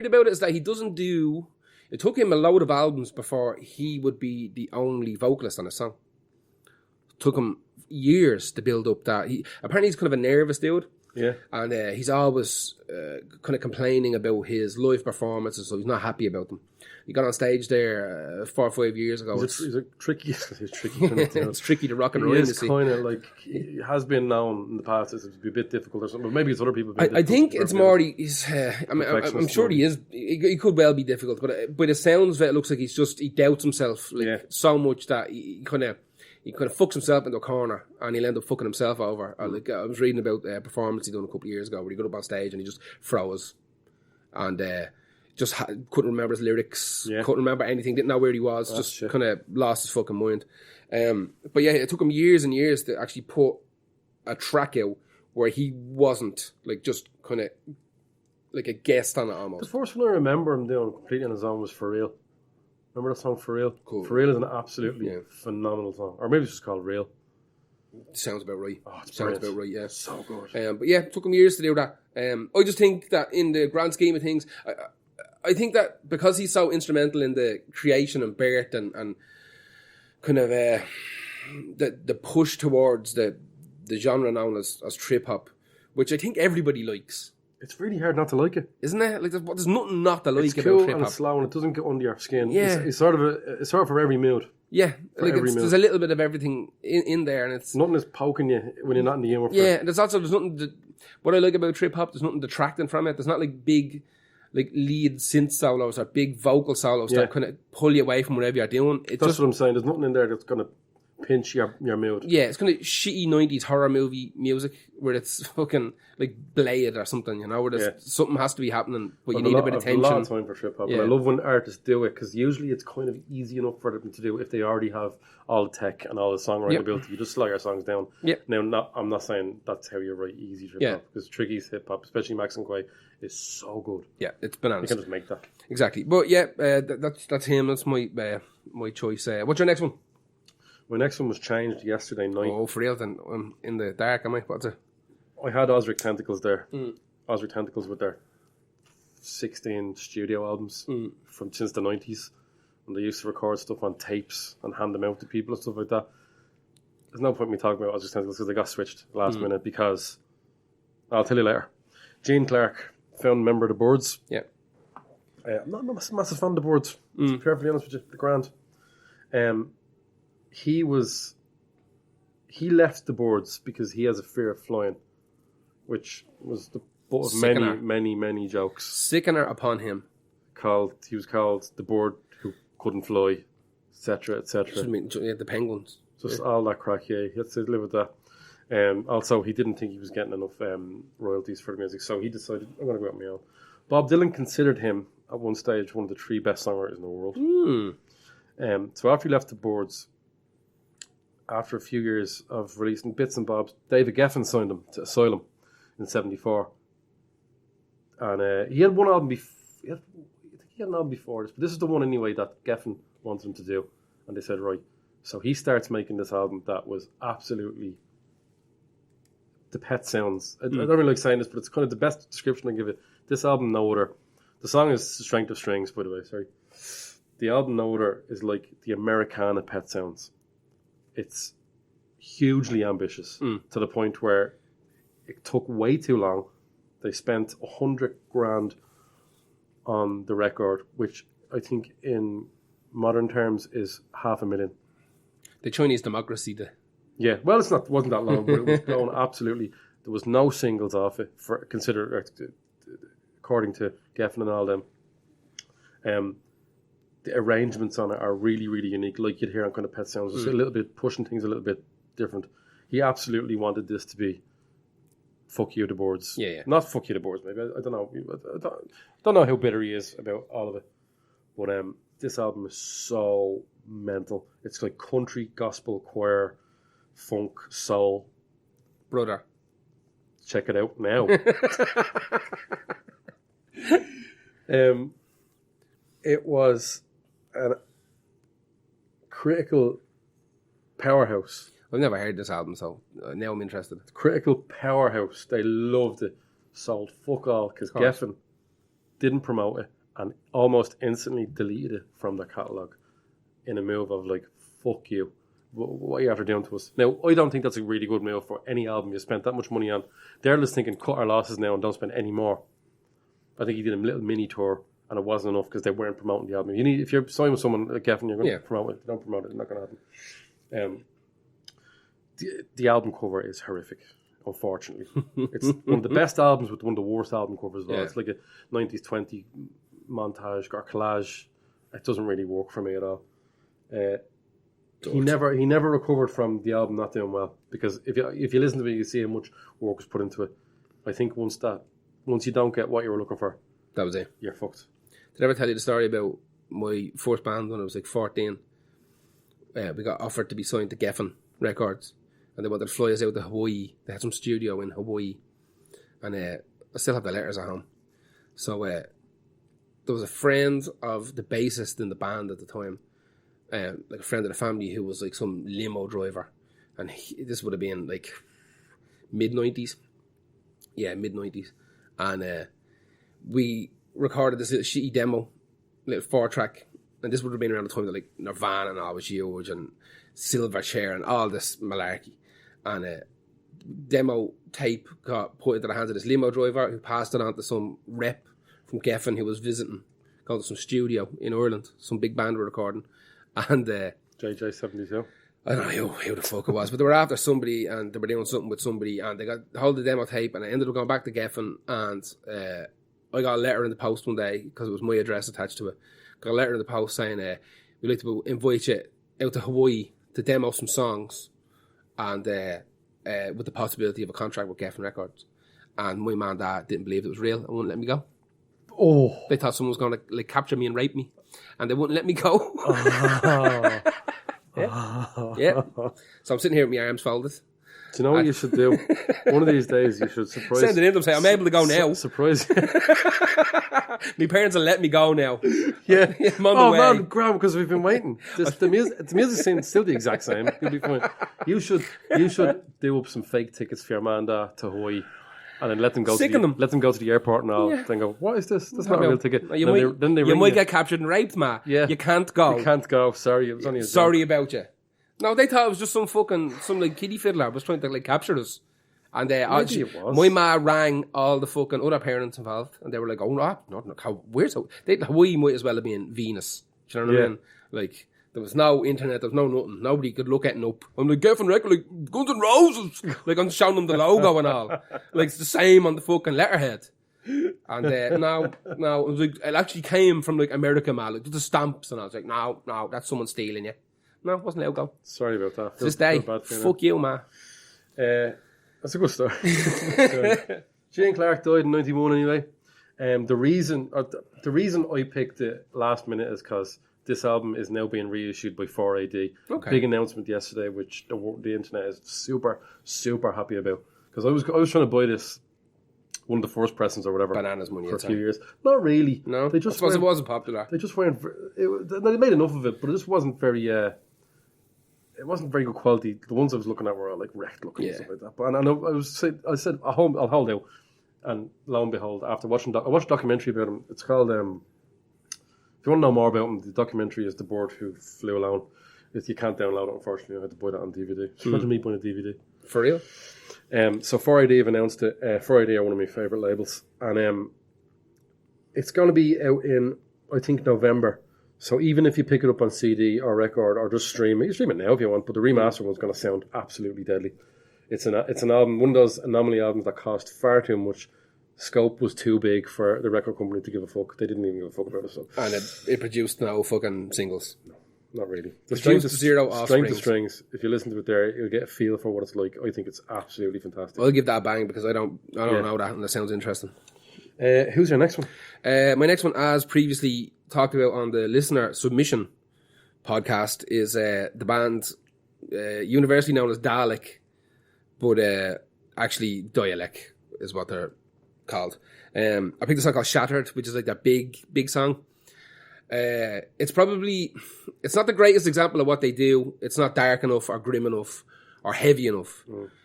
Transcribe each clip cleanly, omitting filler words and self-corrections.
about it is that he doesn't do. It took him a load of albums before he would be the only vocalist on a song. It took him years to build up that. Apparently he's kind of a nervous dude. Yeah. And he's always kind of complaining about his live performances, so he's not happy about them. He got on stage there 4 or 5 years ago. He's a tricky. It's tricky to rock and roll. It's kind of like he has been known in the past as a bit difficult or something. But maybe it's other people. I think it's more he's. I'm sure he is. He could well be difficult, but by the sounds of it, looks like he doubts himself so much that he kind of fucks himself into a corner and he'll end up fucking himself over. I was reading about a performance he done a couple of years ago where he got up on stage and he just froze and just couldn't remember his lyrics, couldn't remember anything, didn't know where he was, kind of lost his fucking mind. But yeah, it took him years and years to actually put a track out where he wasn't like just kind of like a guest on it almost. The first one I remember him doing completely on his own was For Real. Remember that song For Real? Cool. For Real is an absolutely phenomenal song. Or maybe it's just called Real. Sounds about right. Oh, Sounds about right, yeah. So good. But yeah, it took him years to do that. I just think that in the grand scheme of things, I think that because he's so instrumental in the creation and birth and kind of the push towards the genre known as trip hop, which I think everybody likes. It's really hard not to like it, isn't it? Like there's nothing not to like it's about cool trip hop. And it's slow and it doesn't get under your skin. Yeah, it's sort of for every mood. Yeah, like there's a little bit of everything in there, and it's nothing is poking you when you're not in the humor. Yeah, and there's nothing. What I like about trip hop, there's nothing detracting from it. There's not like big, like lead synth solos or big vocal solos that kind of pull you away from whatever you're doing. That's what I'm saying. There's nothing in there that's gonna pinch your mood. Yeah, it's kind of shitty 90s horror movie music where it's fucking like Blade or something, you know, where there's something has to be happening, but you need a bit of tension. I have a lot of time for trip hop, and I love when artists do it because usually it's kind of easy enough for them to do if they already have all the tech and all the songwriting ability. You just slow your songs down. Now, I'm not saying that's how you write easy trip hop because Tricky's hip hop, especially Max and Quay, is so good. Yeah, it's bananas. You can just make that. Exactly. But yeah, that's him. That's my choice. What's your next one? My next one was changed yesterday night. Oh, for real? Then I'm in the dark, am I? What's it? I had Osric Tentacles there. Osric Tentacles with their 16 studio albums from since the 90s. And they used to record stuff on tapes and hand them out to people and stuff like that. There's no point in me talking about Osric Tentacles because they got switched last minute because I'll tell you later. Gene Clark, found member of the Boards. Yeah. I'm not a massive fan of the Boards, to be perfectly honest with you. The Grand. He left the Boards because he has a fear of flying, which was the butt of many jokes. Sickener upon him. He was called the Board who couldn't fly, etc., etc. The Penguins. Just all that crack, yeah. He had to live with that. Also, he didn't think he was getting enough royalties for the music, so he decided, I'm going to go out on my own. Bob Dylan considered him, at one stage, one of the 3 best songwriters in the world. So after he left the Boards, after a few years of releasing bits and bobs, David Geffen signed him to Asylum in 1974. And he had one album before. I think he had an album before this, but this is the one anyway that Geffen wanted him to do. And they said, right. So he starts making this album that was absolutely the Pet Sounds. I don't really like saying this, but it's kind of the best description I give it. This album, No Other. The song is Strength of Strings, by the way, sorry. The album, No Other, is like the Americana Pet Sounds. It's hugely ambitious to the point where it took way too long. They spent $100,000 on the record, which I think in modern terms is $500,000. The Chinese democracy. Yeah, well, wasn't that long, but it was going absolutely. There was no singles off it according to Geffen and all them. The arrangements on it are really, really unique, like you'd hear on kind of Pet Sounds. Just a little bit pushing things a little bit different. He absolutely wanted this to be fuck you the Boards. Yeah. Not fuck you the Boards, maybe. I don't know. I don't know how bitter he is about all of it. But this album is so mental. It's like country, gospel, choir, funk, soul. Brother. Check it out now. It was a critical powerhouse. I've never heard this album, so now I'm interested. Critical powerhouse. They loved it. Sold fuck all because Geffen didn't promote it, and almost instantly deleted it from their catalogue in a move of like, fuck you. What are you after doing to us? Now, I don't think that's a really good move for any album you spent that much money on. They're just thinking, cut our losses now and don't spend any more. I think he did a little mini tour, and it wasn't enough because they weren't promoting the album. If you're signing with someone like Geffen, you're going to promote it. If you don't promote it, it's not going to happen. The album cover is horrific, unfortunately. It's one of the best albums with one of the worst album covers as well. It's like a 90s 20 montage or collage. It doesn't really work for me at all. He never recovered from the album not doing well, because if you listen to it, you see how much work was put into it. I think once you don't get what you were looking for, that was it. You're fucked. Did I ever tell you the story about my first band when I was like 14? We got offered to be signed to Geffen Records, and they wanted to fly us out to Hawaii. They had some studio in Hawaii, and I still have the letters at home. So there was a friend of the bassist in the band at the time, like a friend of the family who was like some limo driver, and this would have been like mid-90s. Yeah, mid-90s. And we recorded this little shitty demo, little 4-track, and this would have been around the time that like Nirvana and all was huge, and Silverchair and all this malarkey. And demo tape got put into the hands of this limo driver, who passed it on to some rep from Geffen who was visiting, going to some studio in Ireland, some big band were recording. And JJ72. I don't know who the fuck it was, but they were after somebody, and they were doing something with somebody, and they got hold of the demo tape, and I ended up going back to Geffen, and I got a letter in the post one day, because it was my address attached to it. Got a letter in the post saying, we'd like to invite you out to Hawaii to demo some songs, and with the possibility of a contract with Geffen Records. And my mum and dad didn't believe it was real and wouldn't let me go. Oh. They thought someone was going to like capture me and rape me, and they wouldn't let me go. Oh. Yeah. So I'm sitting here with my arms folded. Do you know what you should do? One of these days you should surprise... Send it in to them, say, I'm able to go now. Surprise. My parents will let me go now. Yeah. I'm on the way. Man, grab, because we've been waiting. The music seems still the exact same. You'll be fine. You should do up some fake tickets for your man to Hawaii, and then let them go to the airport and all. Yeah. Then go, what is this? That's not a real ticket. You might get captured and raped, ma. Yeah. You can't go. You can't go. Sorry, it was only a Sorry about you. No, they thought it was just some like kiddie fiddler was trying to like capture us. And my ma rang all the fucking other parents involved, and they were like, "Oh no, where's Hawaii might as well have been Venus." Do you know what I mean? Like there was no internet, there was no nothing. Nobody could look at up. I'm like Geffen Record, like Guns N' Roses. Like I'm showing them the logo and all. Like it's the same on the fucking letterhead. And now it was like it actually came from like America, man. Like the stamps, and I was like, no, that's someone stealing you. No, it wasn't allowed to go. Sorry about that. This day, fuck you, ma. That's a good story. Shane Clark died in 91 anyway. The reason I picked it last minute is because this album is now being reissued by 4AD. Okay. Big announcement yesterday, which the internet is super, super happy about. Because I was trying to buy this, one of the first pressings or whatever. Bananas money for a few years. Not really. No, they just it wasn't popular. They just weren't. They made enough of it, but it just wasn't very. It wasn't very good quality. The ones I was looking at were all like wrecked looking and stuff like that. But I said I'll hold out, and lo and behold, after I watched a documentary about him. It's called. If you want to know more about him, the documentary is The Bird Who Flew Alone. You can't download it, unfortunately. I had to buy that on DVD. Imagine me buying a DVD. For real? So 4AD have announced it. 4AD are one of my favourite labels, and it's going to be out in, I think, November. So even if you pick it up on CD or record or just stream it, you stream it now if you want, but the remaster one's going to sound absolutely deadly. It's an album, one of those anomaly albums that cost far too much. Scope was too big for the record company to give a fuck. They didn't even give a fuck about it. So. And it produced no fucking singles. No, not really. Strength of Strings. If you listen to it there, you'll get a feel for what it's like. I think it's absolutely fantastic. I'll give that a bang because I don't know that, and that sounds interesting. Who's your next one? My next one, as previously talked about on the listener submission podcast, is the band universally known as Dalek, but actually Dialek is what they're called. I picked a song called Shattered, which is like that big song. It's not the greatest example of what they do. It's not dark enough or grim enough or heavy enough.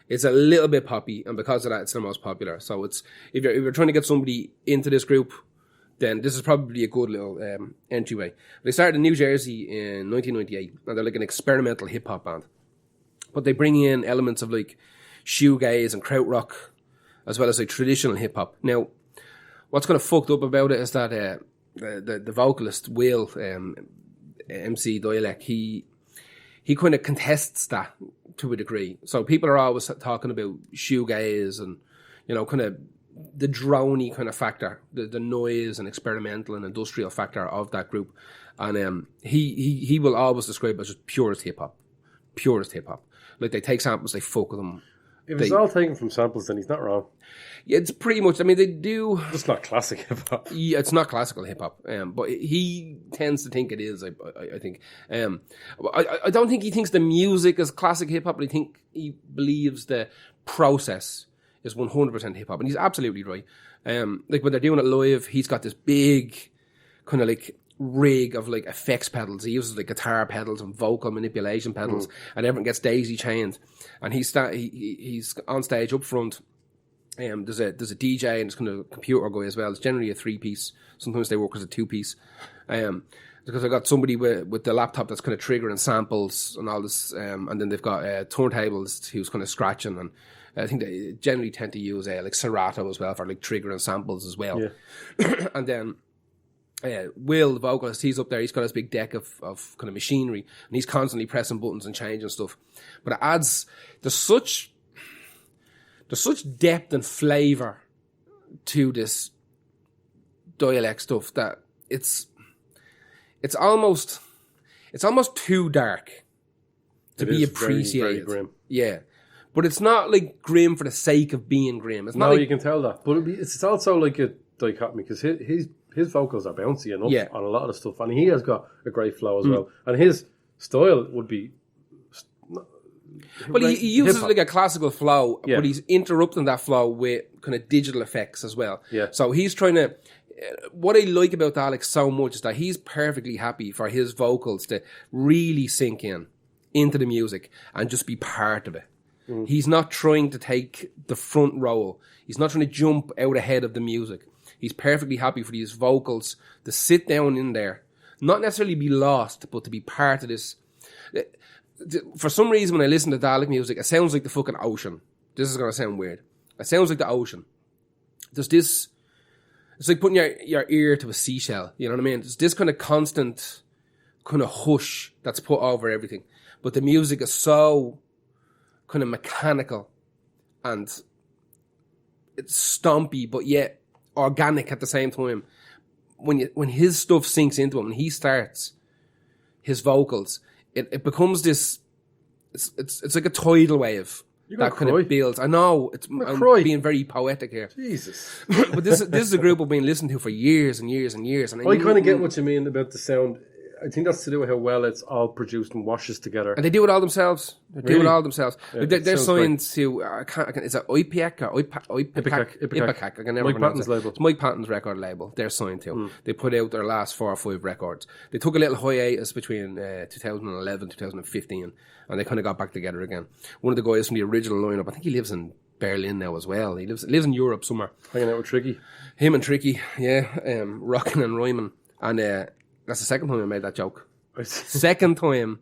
It's a little bit poppy, and because of that, it's the most popular. So it's if you're trying to get somebody into this group, then this is probably a good little entryway. They started in New Jersey in 1998, and they're like an experimental hip hop band. But they bring in elements of like shoegaze and krautrock, as well as like traditional hip hop. Now, what's kind of fucked up about it is that the vocalist Will, MC Dialect, he kind of contests that to a degree. So people are always talking about shoegaze and, you know, kind of the droney kind of factor, the noise and experimental and industrial factor of that group. And he will always describe it as just purest hip hop. Like, they take samples, they fuck with them. If it's all taken from samples, then he's not wrong. Yeah, it's pretty much, I mean, they do... It's not classic hip-hop. Yeah, it's not classical hip-hop, but he tends to think it is, I think. I don't think he thinks the music is classic hip-hop, but I think he believes the process is 100% hip-hop, and he's absolutely right. Like, when they're doing it live, he's got this big kind of, like, rig of, like, effects pedals. He uses, like, guitar pedals and vocal manipulation pedals, and everyone gets daisy-chained. And he's on stage up front. There's a DJ and there's kind of a computer guy as well. It's generally a 3-piece. Sometimes they work as a 2-piece. Because I got somebody with the laptop that's kind of triggering samples and all this. And then they've got turntables who's kind of scratching. And I think they generally tend to use like Serato as well for like triggering samples as well. Yeah. And then Will, the vocalist, he's up there. He's got this big deck of kind of machinery, and he's constantly pressing buttons and changing stuff. But it adds, there's such depth and flavour to this Dialect stuff that it's almost too dark to be appreciated. Very, very grim. Yeah. But it's not like grim for the sake of being grim. It's not you can tell that. But it's also like a dichotomy, because his vocals are bouncy enough on a lot of the stuff, and he has got a great flow as well. And his style would be... Well, he uses like a classical flow, but he's interrupting that flow with kind of digital effects as well. Yeah. So he's trying to... What I like about Alex so much is that he's perfectly happy for his vocals to really sink into the music and just be part of it. He's not trying to take the front role. He's not trying to jump out ahead of the music. He's perfectly happy for these vocals to sit down in there, not necessarily be lost, but to be part of this. For some reason, when I listen to Dalek music, it sounds like the fucking ocean. This is going to sound weird. It sounds like the ocean. There's this... It's like putting your ear to a seashell, you know what I mean? There's this kind of constant kind of hush that's put over everything. But the music is so kind of mechanical and it's stompy, but yet organic at the same time. When his stuff sinks into him, when he starts his vocals, it becomes this. It's like a tidal wave that kind of builds. I know I'm being very poetic here. Jesus, but this is a group I've been listening to for years and years and years. And I kind of get what you mean about the sound. I think that's to do with how well it's all produced and washes together. And they do it all themselves. They do it all themselves. Yeah, they're signed to, is it IPAC or IPAC? I can never pronounce it. Label. It's Mike Patton's record label. They're signed to. They put out their last 4 or 5 records. They took a little hiatus between 2011, 2015, and they kind of got back together again. One of the guys from the original lineup, I think he lives in Berlin now as well. He lives in Europe somewhere. Hanging out with Tricky. Him and Tricky, yeah. Rocking and rhyming. And that's the second time I made that joke. Second time,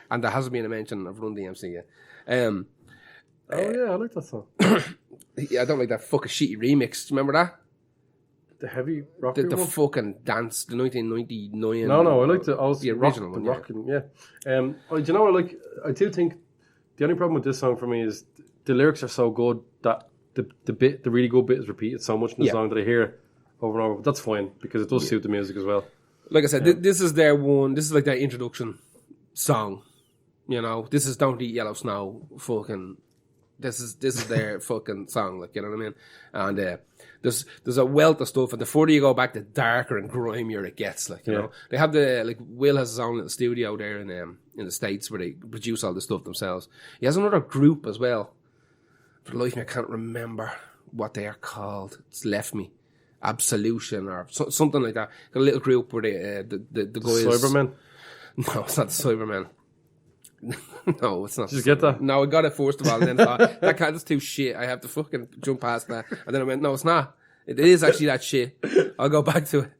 and there hasn't been a mention of Run DMC yet. I like that song. I don't like that fucking shitty remix. Do you remember that? The heavy rock the fucking dance, the 1999. No, I like the original one. Rocking, yeah. Do you know what I like? I do think the only problem with this song for me is the lyrics are so good that the really good bit is repeated so much in the song that I hear it over and over. But that's fine because it does suit the music as well. Like I said, this is their one. This is like their introduction song. You know, this is Don't Eat Yellow Snow. Fucking, this is their fucking song. Like, you know what I mean? And there's a wealth of stuff, and the further you go back, the darker and grimier it gets. Like, you know, they have Will has his own little studio there in the States where they produce all the stuff themselves. He has another group as well. For the life of me, I can't remember what they are called. It's left me. Absolution or something like that. Got a little group where the guys... Cybermen? No, it's not the Cybermen. No, it's not. Did you get that? No, I got it first of all, and then thought, that's too shit. I have to fucking jump past that. And then I went, no, it's not. It is actually that shit. I'll go back to it.